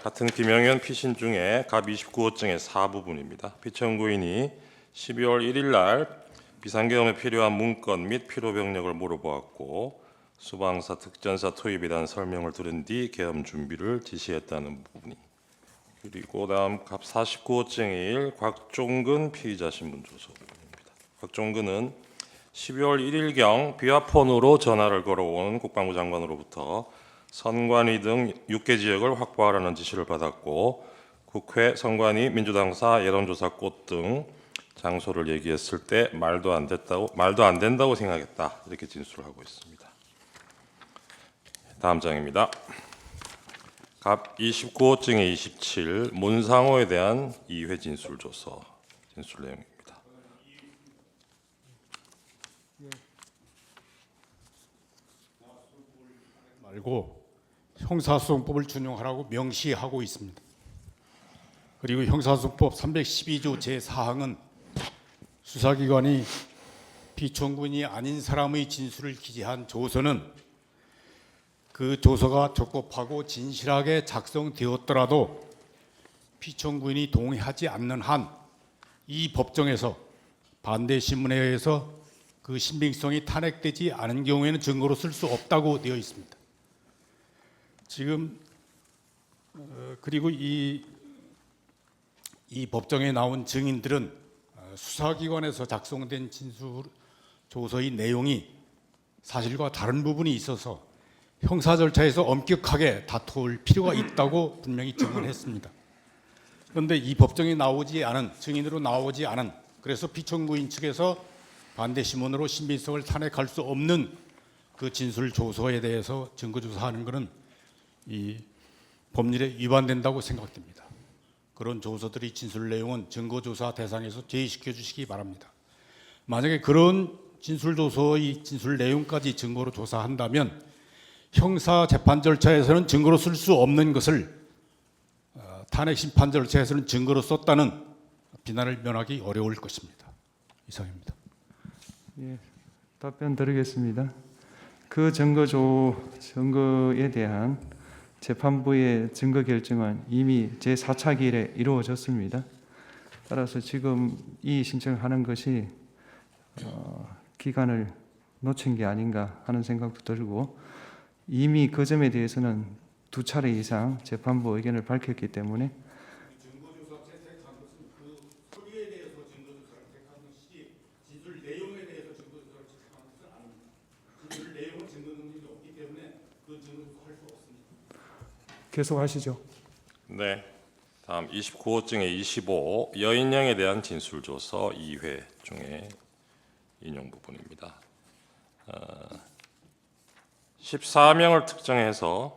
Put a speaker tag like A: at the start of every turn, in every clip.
A: 같은 김영현 피신 중에 갑 29호증의 4부분입니다. 피청구인이 12월 1일 날 비상계엄에 필요한 문건 및 필요 병력을 물어보았고 수방사 특전사 투입에 대한 설명을 들은 뒤 계엄 준비를 지시했다는 부분이, 그리고 다음 갑 49호증일 곽종근 피의자 신분 조서 부분입니다. 곽종근은 12월 1일경 비화폰으로 전화를 걸어온 국방부 장관으로부터 선관위 등 6개 지역을 확보하라는 지시를 받았고 국회, 선관위, 민주당사, 여론조사꽃 등 장소를 얘기했을 때 말도 안 된다고 생각했다, 이렇게 진술을 하고 있습니다. 다음 장입니다. 갑 29호증의 27 문상호에 대한 2회 진술조서 진술 내용입니다.
B: 말고 형사소송법을 준용하라고 명시하고 있습니다. 그리고 형사소송법 312조 제4항은 수사기관이 피청구인이 아닌 사람의 진술을 기재한 조서는 그 조서가 적법하고 진실하게 작성되었더라도 피청구인이 동의하지 않는 한 이 법정에서 반대 신문에 의해서 그 신빙성이 탄핵되지 않은 경우에는 증거로 쓸 수 없다고 되어 있습니다. 지금 그리고 이 법정에 나온 증인들은 수사기관에서 작성된 진술 조서의 내용이 사실과 다른 부분이 있어서 형사 절차에서 엄격하게 다툴 필요가 있다고 분명히 증언했습니다. 그런데 이 법정에 나오지 않은, 증인으로 나오지 않은, 그래서 피청구인 측에서 반대 신문으로 신빙성을 탄핵할 수 없는 그 진술 조서에 대해서 증거 조사하는 것은 이 법률에 위반된다고 생각됩니다. 그런 조서들의 진술 내용은 증거 조사 대상에서 제외시켜 주시기 바랍니다. 만약에 그런 진술 조서의 진술 내용까지 증거로 조사한다면 형사 재판 절차에서는 증거로 쓸 수 없는 것을 탄핵 심판 절차에서는 증거로 썼다는 비난을 면하기 어려울 것입니다. 이상입니다.
C: 예, 답변 드리겠습니다. 그 증거에 대한 재판부의 증거 결정은 이미 제4차 기일에 이루어졌습니다. 따라서 지금 이 신청을 하는 것이 기간을 놓친 게 아닌가 하는 생각도 들고, 이미 그 점에 대해서는 2차례 이상 재판부 의견을 밝혔기 때문에
B: 증거조사 채택한 것은 그 소리에 대해서 증거조사를 택한 것이지 진술 내용에 대해서 증거조사를 채택한 것은 아닙니다. 진술 내용은 증거 능력이 없기 때문에 그 증거조사할 수 없습니다.
C: 계속하시죠.
A: 네. 다음 29호증의 25 여인영에 대한 진술조서 2회 중에 인용 부분입니다. 14명을 특정해서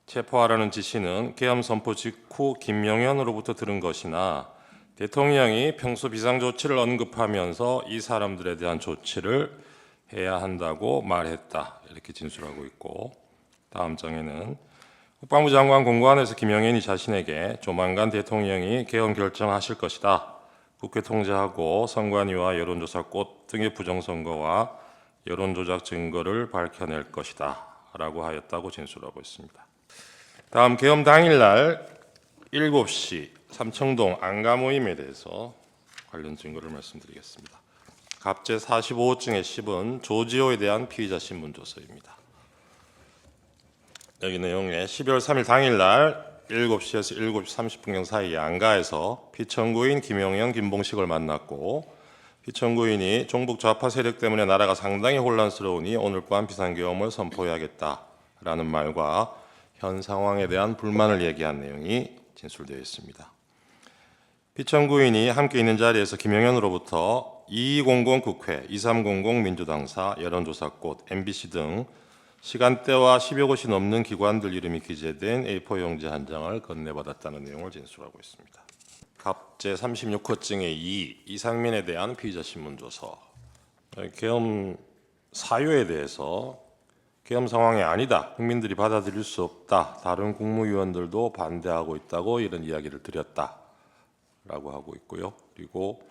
A: 체포하라는 지시는 계엄 선포 직후 김영현으로부터 들은 것이나 대통령이 평소 비상조치를 언급하면서 이 사람들에 대한 조치를 해야 한다고 말했다, 이렇게 진술하고 있고, 다음 장에는 국방부 장관 공관에서 김영현이 자신에게 조만간 대통령이 계엄 결정하실 것이다, 국회 통제하고 선관위와 여론조사꽃 등의 부정선거와 여론조작 증거를 밝혀낼 것이다 라고 하였다고 진술하고 있습니다. 다음 계엄 당일날 7시 삼청동 안가 모임에 대해서 관련 증거를 말씀드리겠습니다. 갑제 45호증의 10은 조지호에 대한 피의자 신문조서입니다. 여기 내용에 12월 3일 당일날 7시에서 7시 30분경 사이에 안가에서 피청구인 김용영, 김봉식을 만났고 피청구인이 종북 좌파 세력 때문에 나라가 상당히 혼란스러우니 오늘 밤 비상계엄을 선포해야겠다라는 말과 현 상황에 대한 불만을 얘기한 내용이 진술되어 있습니다. 피청구인이 함께 있는 자리에서 김영현으로부터 2200 국회, 2300 민주당사, 여론조사꽃, MBC 등 시간대와 10여 곳이 넘는 기관들 이름이 기재된 A4 용지 한 장을 건네받았다는 내용을 진술하고 있습니다. 갑제 36호증의 2 이상민에 대한 피의자 신문조서, 계엄 사유에 대해서 계엄 상황이 아니다, 국민들이 받아들일 수 없다, 다른 국무위원들도 반대하고 있다고 이런 이야기를 드렸다라고 하고 있고요. 그리고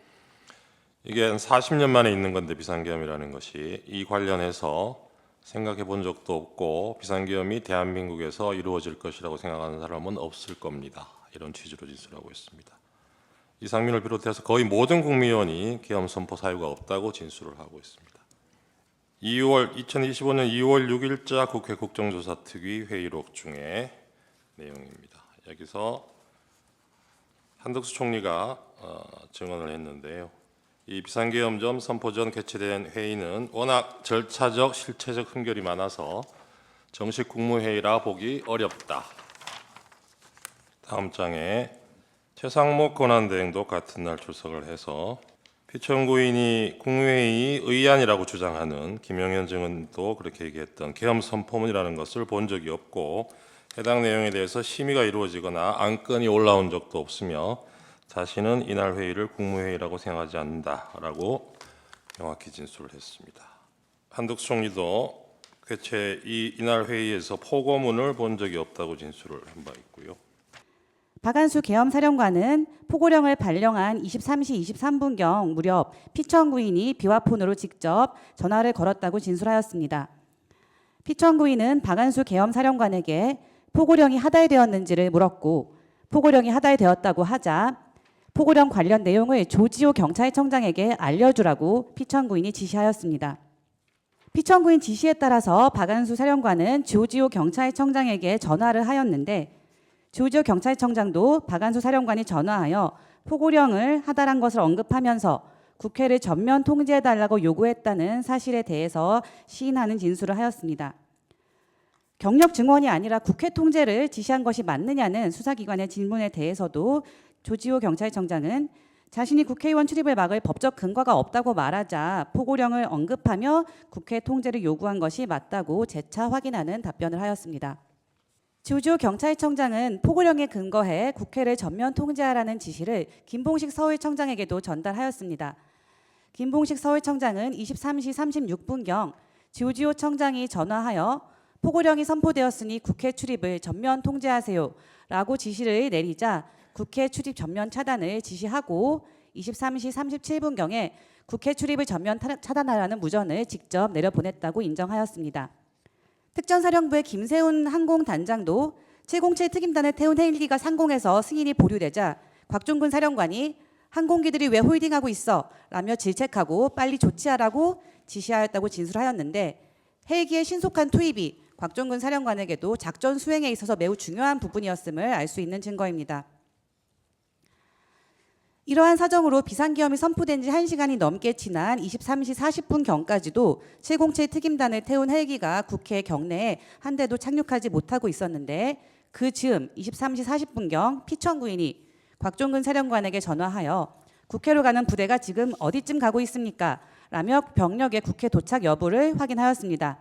A: 이게 40년 만에 있는 건데 비상계엄이라는 것이, 이 관련해서 생각해 본 적도 없고 비상계엄이 대한민국에서 이루어질 것이라고 생각하는 사람은 없을 겁니다. 이런 취지로 진술하고 있습니다. 이상민을 비롯해서 거의 모든 국무위원이 계엄 선포 사유가 없다고 진술을 하고 있습니다. 2025년 2월 6일자 국회 국정조사특위 회의록 중에 내용입니다. 여기서 한덕수 총리가 증언을 했는데요. 이 비상계엄 선포 전 개최된 회의는 워낙 절차적, 실체적 흠결이 많아서 정식 국무회의라 보기 어렵다. 다음 장에 최상목 권한대행도 같은 날 출석을 해서 피청구인이 국무회의 의안이라고 주장하는 김영현 증언도 그렇게 얘기했던 계엄 선포문이라는 것을 본 적이 없고 해당 내용에 대해서 심의가 이루어지거나 안건이 올라온 적도 없으며 자신은 이날 회의를 국무회의라고 생각하지 않는다라고 명확히 진술을 했습니다. 한덕수 총리도 개최 이날 회의에서 포고문을 본 적이 없다고 진술을 한 바 있고요.
D: 박한수 계엄사령관은 포고령을 발령한 23시 23분경 무렵 피청구인이 비화폰으로 직접 전화를 걸었다고 진술하였습니다. 피청구인은 박한수 계엄사령관에게 포고령이 하달되었는지를 물었고 포고령이 하달되었다고 하자 포고령 관련 내용을 조지호 경찰청장에게 알려주라고 피청구인이 지시하였습니다. 피청구인 지시에 따라서 박한수 사령관은 조지호 경찰청장에게 전화를 하였는데 조지호 경찰청장도 박한수 사령관이 전화하여 포고령을 하달한 것을 언급하면서 국회를 전면 통제해달라고 요구했다는 사실에 대해서 시인하는 진술을 하였습니다. 경력 증언이 아니라 국회 통제를 지시한 것이 맞느냐는 수사기관의 질문에 대해서도 조지호 경찰청장은 자신이 국회의원 출입을 막을 법적 근거가 없다고 말하자 포고령을 언급하며 국회 통제를 요구한 것이 맞다고 재차 확인하는 답변을 하였습니다. 조지호 경찰청장은 포고령에 근거해 국회를 전면 통제하라는 지시를 김봉식 서울청장에게도 전달하였습니다. 김봉식 서울청장은 23시 36분경 조지호 청장이 전화하여 포고령이 선포되었으니 국회 출입을 전면 통제하세요 라고 지시를 내리자 국회 출입 전면 차단을 지시하고 23시 37분경에 국회 출입을 전면 차단하라는 무전을 직접 내려보냈다고 인정하였습니다. 특전사령부의 김세훈 항공단장도 707 특임단을 태운 헬기가 상공에서 승인이 보류되자 곽종근 사령관이 항공기들이 왜 홀딩하고 있어? 라며 질책하고 빨리 조치하라고 지시하였다고 진술하였는데 헬기의 신속한 투입이 곽종근 사령관에게도 작전 수행에 있어서 매우 중요한 부분이었음을 알 수 있는 증거입니다. 이러한 사정으로 비상계엄이 선포된 지 1시간이 넘게 지난 23시 40분경까지도 707 특임단을 태운 헬기가 국회 경내에 한 대도 착륙하지 못하고 있었는데 그 즈음 23시 40분경 피청구인이 곽종근 사령관에게 전화하여 국회로 가는 부대가 지금 어디쯤 가고 있습니까? 라며 병력의 국회 도착 여부를 확인하였습니다.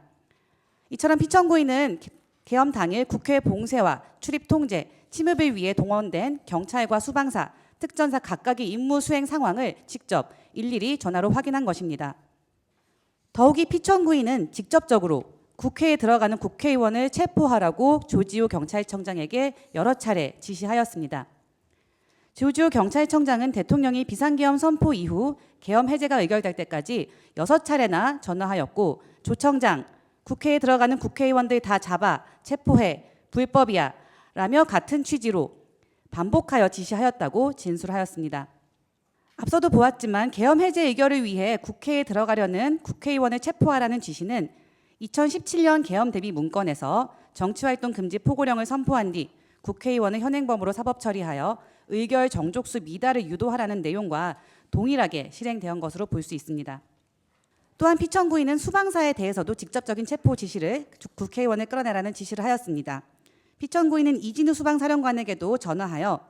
D: 이처럼 피청구인은 계엄 당일 국회 봉쇄와 출입 통제, 침입을 위해 동원된 경찰과 수방사, 특전사 각각의 임무 수행 상황을 직접 일일이 전화로 확인한 것입니다. 더욱이 피청구인은 직접적으로 국회에 들어가는 국회의원을 체포하라고 조지호 경찰청장에게 여러 차례 지시하였습니다. 조지호 경찰청장은 대통령이 비상계엄 선포 이후 계엄 해제가 의결될 때까지 6차례나 전화하였고 조 청장, 국회에 들어가는 국회의원들 다 잡아 체포해 불법이야 라며 같은 취지로 반복하여 지시하였다고 진술하였습니다. 앞서도 보았지만 계엄 해제 의결을 위해 국회에 들어가려는 국회의원을 체포하라는 지시는 2017년 계엄 대비 문건에서 정치활동 금지 포고령을 선포한 뒤 국회의원을 현행범으로 사법 처리하여 의결 정족수 미달을 유도하라는 내용과 동일하게 실행된 것으로 볼 수 있습니다. 또한 피청구인은 수방사에 대해서도 직접적인 체포 지시를 국회의원을 끌어내라는 지시를 하였습니다. 피청구인은 이진우 수방사령관에게도 전화하여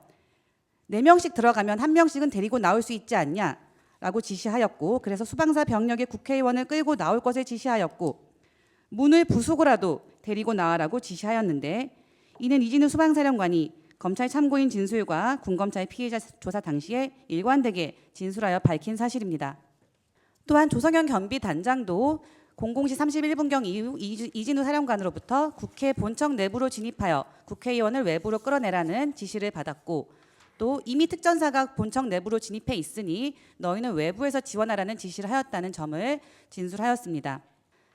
D: 4명씩 들어가면 1명씩은 데리고 나올 수 있지 않냐 라고 지시하였고 그래서 수방사 병력의 국회의원을 끌고 나올 것을 지시하였고 문을 부수고라도 데리고 나와라고 지시하였는데 이는 이진우 수방사령관이 검찰 참고인 진술과 군검찰 피해자 조사 당시에 일관되게 진술하여 밝힌 사실입니다. 또한 조성현 경비단장도 00시 31분경 이후 이진우 사령관으로부터 국회 본청 내부로 진입하여 국회의원을 외부로 끌어내라는 지시를 받았고 또 이미 특전사가 본청 내부로 진입해 있으니 너희는 외부에서 지원하라는 지시를 하였다는 점을 진술하였습니다.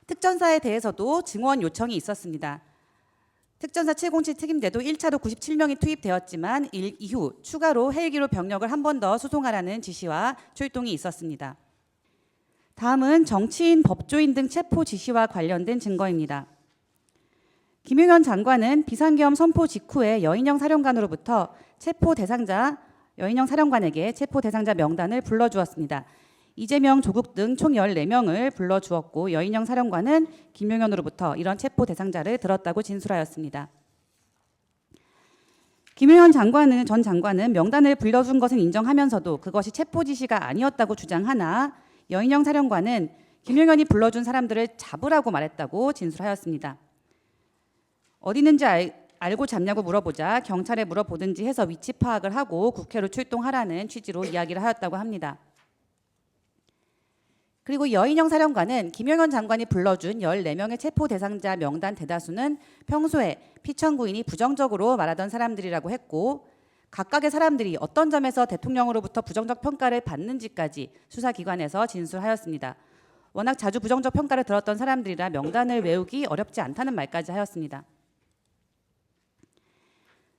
D: 특전사에 대해서도 증원 요청이 있었습니다. 특전사 707 특임대도 1차로 97명이 투입되었지만 이후 추가로 헬기로 병력을 한 번 더 수송하라는 지시와 출동이 있었습니다. 다음은 정치인, 법조인 등 체포 지시와 관련된 증거입니다. 김용현 장관은 비상계엄 선포 직후에 여인영 사령관으로부터 여인영 사령관에게 체포 대상자 명단을 불러주었습니다. 이재명, 조국 등 총 14명을 불러주었고 여인영 사령관은 김용현으로부터 이런 체포 대상자를 들었다고 진술하였습니다. 김용현 전 장관은 명단을 불러준 것은 인정하면서도 그것이 체포 지시가 아니었다고 주장하나 여인영 사령관은 김용현이 불러준 사람들을 잡으라고 말했다고 진술하였습니다. 어디 있는지 알고 잡냐고 물어보자 경찰에 물어보든지 해서 위치 파악을 하고 국회로 출동하라는 취지로 이야기를 하였다고 합니다. 그리고 여인영 사령관은 김용현 장관이 불러준 14명의 체포 대상자 명단 대다수는 평소에 피청구인이 부정적으로 말하던 사람들이라고 했고 각각의 사람들이 어떤 점에서 대통령으로부터 부정적 평가를 받는지까지 수사기관에서 진술하였습니다. 워낙 자주 부정적 평가를 들었던 사람들이라 명단을 외우기 어렵지 않다는 말까지 하였습니다.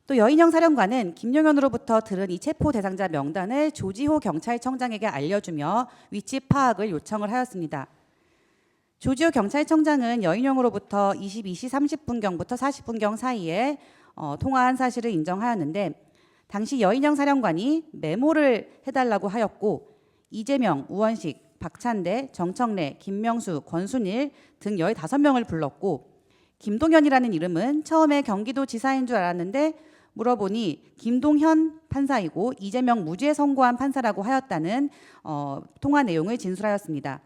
D: 또 여인영 사령관은 김용현으로부터 들은 이 체포 대상자 명단을 조지호 경찰청장에게 알려주며 위치 파악을 요청을 하였습니다. 조지호 경찰청장은 여인영으로부터 22시 30분경부터 40분경 사이에 통화한 사실을 인정하였는데 당시 여인영 사령관이 메모를 해달라고 하였고 이재명, 우원식, 박찬대, 정청래, 김명수, 권순일 등 15명을 불렀고 김동현이라는 이름은 처음에 경기도지사인 줄 알았는데 물어보니 김동현 판사이고 이재명 무죄 선고한 판사라고 하였다는 통화 내용을 진술하였습니다.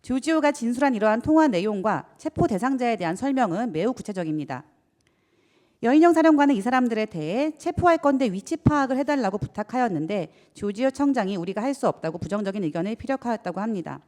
D: 조지호가 진술한 이러한 통화 내용과 체포 대상자에 대한 설명은 매우 구체적입니다. 여인영 사령관은 이 사람들에 대해 체포할 건데 위치 파악을 해달라고 부탁하였는데 조지호 청장이 우리가 할 수 없다고 부정적인 의견을 피력하였다고 합니다.